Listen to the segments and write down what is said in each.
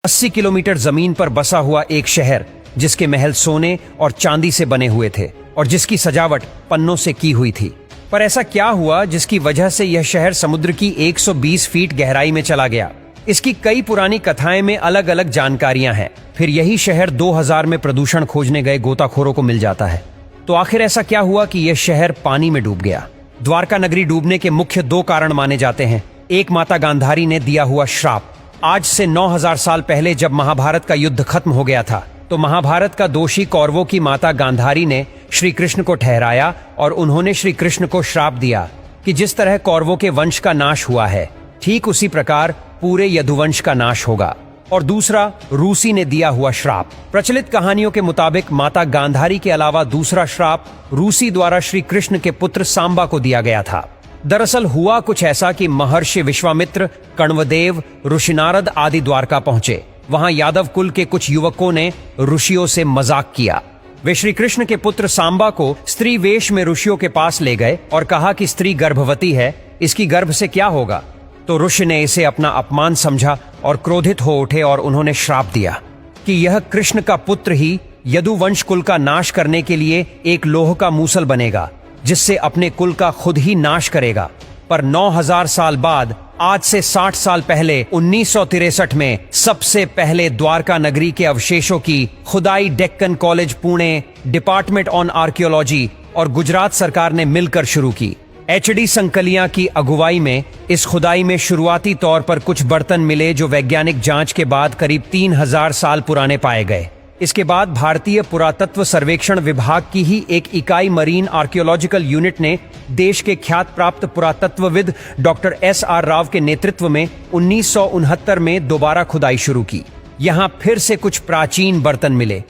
80 kilometre जमीन पर बसा हुआ एक शहर, जिसके महल सोने और चांदी से बने हुए थे और जिसकी सजावट पन्नों से की हुई थी। पर ऐसा क्या हुआ जिसकी वजह से यह शहर समुद्र की 120 फीट गहराई में चला गया? इसकी कई पुरानी कथाएं में अलग अलग जानकारियां हैं। फिर यही शहर 2000 में प्रदूषण खोजने गए गोताखोरों को मिल जाता है। तो आखिर ऐसा क्या हुआ कि यह शहर पानी में डूब गया? द्वारका नगरी डूबने के मुख्य 2 कारण माने जाते हैं। एक, माता गांधारी ने दिया हुआ श्राप। आज से 9000 साल पहले जब महाभारत का युद्ध खत्म हो गया था, तो महाभारत का दोषी कौरवों की माता गांधारी ने श्री कृष्ण को ठहराया और उन्होंने श्री कृष्ण को श्राप दिया कि जिस तरह कौरवों के वंश का नाश हुआ है, ठीक उसी प्रकार पूरे यदुवंश का नाश होगा। और दूसरा, रूसी ने दिया हुआ श्राप। प्रचलित कहानियों के मुताबिक माता गांधारी के अलावा दूसरा श्राप रूसी द्वारा श्री कृष्ण के पुत्र सांबा को दिया गया था। दरअसल हुआ कुछ ऐसा कि महर्षि विश्वामित्र, कण्वदेव, ऋषि नारद आदि द्वारका पहुंचे। वहां यादव कुल के कुछ युवकों ने ऋषियों से मजाक किया। वे श्री कृष्ण के पुत्र सांबा को स्त्री वेश में ऋषियों के पास ले गए और कहा कि स्त्री गर्भवती है, इसकी गर्भ से क्या होगा? तो ऋषि ने इसे अपना अपमान समझा और क्रोधित हो उठे और उन्होंने श्राप दिया कि यह कृष्ण का पुत्र ही यदुवंश कुल का नाश करने के लिए एक लोह का मूसल बनेगा, जिससे अपने कुल का खुद ही नाश करेगा। पर 9000 साल बाद, आज से 60 साल पहले 1963 में सबसे पहले द्वारका नगरी के अवशेषों की खुदाई Deccan college Pune, department on archaeology और गुजरात सरकार ने मिलकर शुरू की। HD संकलिया की अगुवाई में इस खुदाई में शुरुआती तौर पर कुछ बर्तन मिले जो वैज्ञानिक जांच के बाद करीब 3000 साल पुराने पाए गए। इसके बाद भारतीय पुरातत्व सर्वेक्षण विभाग की ही एक इकाई मरीन आर्कियोलॉजिकल यूनिट ने देश के ख्यात प्राप्त पुरातत्वविद डॉक्टर SR राव के नेतृत्व में 1969 में दोबारा खुदाई शुरू की। यहाँ फिर से कुछ प्राचीन बर्तन मिले,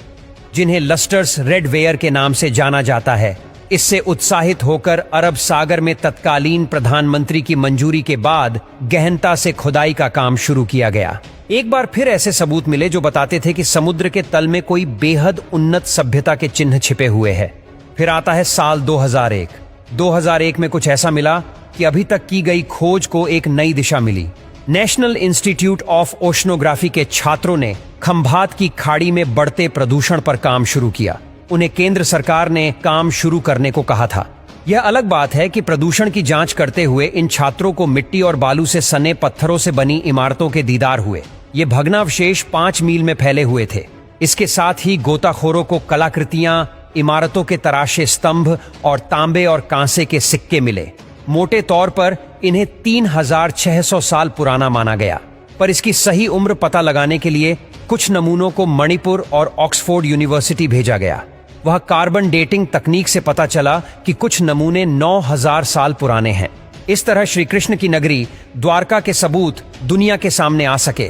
जिन्हें लस्टर्स रेडवेयर के नाम से जाना जाता है। इससे उत्साहित होकर अरब सागर में तत्कालीन प्रधानमंत्री की मंजूरी के बाद गहनता से खुदाई का काम शुरू किया गया। एक बार फिर ऐसे सबूत मिले जो बताते थे कि समुद्र के तल में कोई बेहद उन्नत सभ्यता के चिन्ह छिपे हुए हैं। फिर आता है साल 2001। 2001 में कुछ ऐसा मिला कि अभी तक की गई खोज को एक नई दिशा मिली। नेशनल इंस्टीट्यूट ऑफ ओशनोग्राफी के छात्रों ने खंभात की खाड़ी में बढ़ते प्रदूषण पर काम शुरू किया। उन्हें केंद्र सरकार ने काम शुरू करने को कहा था। यह अलग बात है कि प्रदूषण की जांच करते हुए इन छात्रों को मिट्टी और बालू से सने पत्थरों से बनी इमारतों के दीदार हुए। ये भग्नावशेष 5 मील में फैले हुए थे। इसके साथ ही गोताखोरों को कलाकृतियां, इमारतों के तराशे स्तंभ और तांबे और कांसे के सिक्के मिले। मोटे तौर पर इन्हें 3600 साल पुराना माना गया। पर इसकी सही उम्र पता लगाने के लिए कुछ नमूनों को मणिपुर और ऑक्सफोर्ड यूनिवर्सिटी भेजा गया। वह कार्बन डेटिंग तकनीक से पता चला कि कुछ नमूने 9000 साल पुराने हैं। इस तरह श्री कृष्ण की नगरी द्वारका के सबूत दुनिया के सामने आ सके।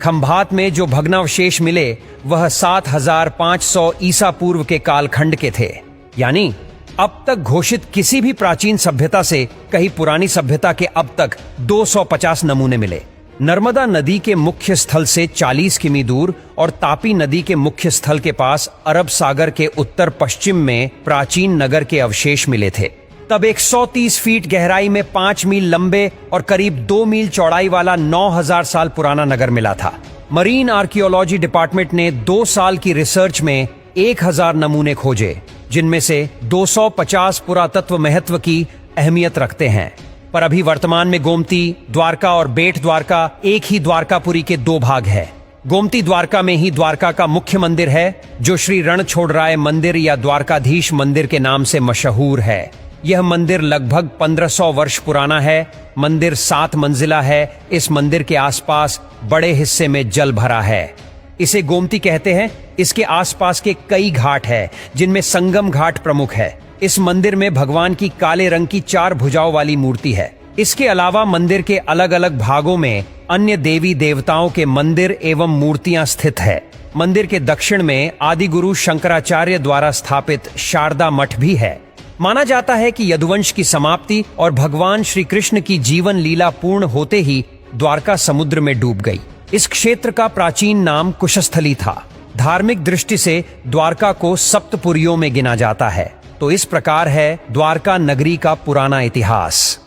खंभात में जो भग्नावशेष मिले वह 7500 ईसा पूर्व के कालखंड के थे। यानी अब तक घोषित किसी भी प्राचीन सभ्यता से कहीं पुरानी सभ्यता के अब तक 250 नमूने मिले। नर्मदा नदी के मुख्य स्थल से 40 किमी दूर और तापी नदी के मुख्य स्थल के पास अरब सागर के उत्तर पश्चिम में प्राचीन नगर के अवशेष मिले थे। तब 130 फीट गहराई में 5 मील लंबे और करीब 2 मील चौड़ाई वाला 9000 साल पुराना नगर मिला था। मरीन आर्कियोलॉजी डिपार्टमेंट ने 2 साल की रिसर्च में 1000 नमूने खोजे, जिनमें से 250 पुरातत्व महत्व की अहमियत रखते हैं। पर अभी वर्तमान में गोमती, द्वारका और बेट द्वारका एक ही द्वारकापुरी के 2 भाग है। गोमती द्वारका में ही द्वारका का मुख्य मंदिर है, जो श्री रणछोड़राय मंदिर या द्वारकाधीश मंदिर के नाम से मशहूर है। यह मंदिर लगभग 1500 वर्ष पुराना है। मंदिर 7 मंजिला है। इस मंदिर के आसपास बड़े हिस्से में जल भरा है। इसे गोमती कहते हैं। इसके आसपास के कई घाट है, जिनमें संगम घाट प्रमुख है। इस मंदिर में भगवान की काले रंग की 4 भुजाओं वाली मूर्ति है। इसके अलावा मंदिर के अलग अलग भागों में अन्य देवी देवताओं के मंदिर एवं मूर्तियां स्थित है। मंदिर के दक्षिण में आदिगुरु शंकराचार्य द्वारा स्थापित शारदा मठ भी है। माना जाता है कि यदुवंश की समाप्ति और भगवान श्री कृष्ण की जीवन लीला पूर्ण होते ही द्वारका समुद्र में डूब गई। इस क्षेत्र का प्राचीन नाम कुशस्थली था। धार्मिक दृष्टि से द्वारका को सप्तपुरियों में गिना जाता है। तो इस प्रकार है द्वारका नगरी का पुराना इतिहास।